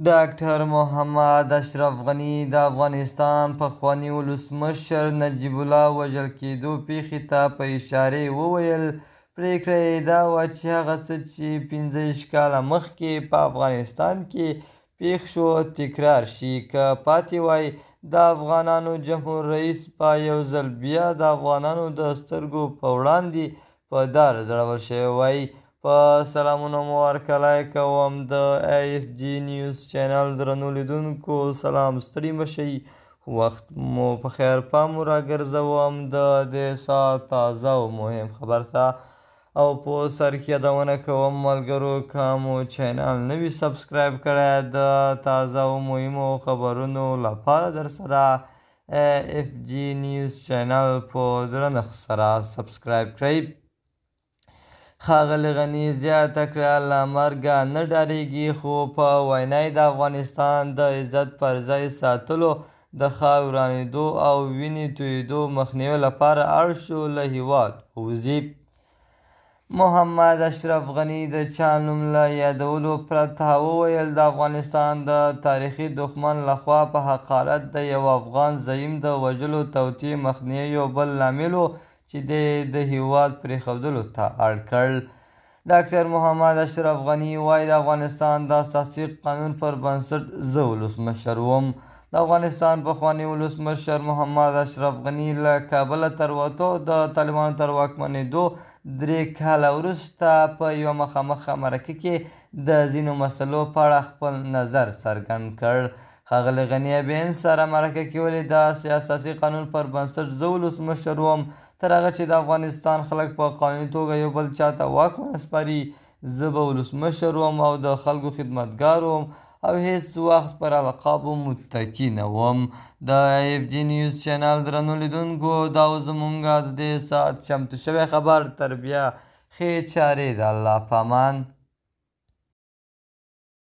ډاکټر محمد اشرف غني د افغانستان پخواني ولسمشر نجیب الله وژل کېدو پیښې ته په اشارې وویل پرېکړه یې دا وه چې هغه څه چې 15 کاله مخکې په افغانستان کې پیښ شو تکرار شي. که پاتې وای د افغانانو جمهور رئیس به یو ځل بیا د افغانانو د سترګو په وړاندې په دار ځړول شوی وای. په سلامونه مو ورکړی کوم د AFG نیوز چینل درنو لیدونکو سلام ستړي مه شئ وخت مو په خیر پام مو راګرځوم د دې ساعت تازه او مهم خبر ته او په سر کې یادونه کوم ملګرو که مو چینل نه وي سبسکرایب کړی د تازه او مهمو خبرونو لپاره در سره AFG نیوز چینل په درنښت سره سبسکرایب کړئ. ښاغلي غني زیاته کړه له مرګه نه ډارېږي خو په وینا یې د افغانستان د عزت پر ځای ساتلو د ښار ورانېدو او وینې تویېدو مخنیوي لپاره اړ شو له هېواد ووځي. محمد اشرف غني د چا نوم له یادولو پرته وویل د افغانستان د تاریخي دښمن لخوا په حقارت د یو افغان زعیم د وژلو توطیې مخنیوي یو بل لامل و چې د هېواد پرېښودلو ته اړ کړ. ډاکټر محمد اشرف غني وایي د افغانستان د اساسي قانون پر بنسټ زه ولسمشر وم. د افغانستان پخواني ولسمشر محمد اشرف غني له کابله تر وتو د طالبانو تر واکمنېدو 3 کاله وروسته په یوه مخامخ مرکه کې د ځینو مسلو په اړه خپل نظر څرګند کړ. ښاغلي غني بین سره مرکه کې ویلي د اساسي قانون پر بنسټ زه ولسمشر وم تر هغه چې د افغانستان خلک په قانوني توګه یو بل چاته واک ونه سپاري. زه به ولسمشر وم او د خلکو خدمتګار وم او هیڅ وخت پر القابو متکي نه وم. د AFG نیوز چینل درنو لیدونکو دا و زموږ د دې ساعت چمتو شوی خبر. تر بیا ښې چارې د الله په امان.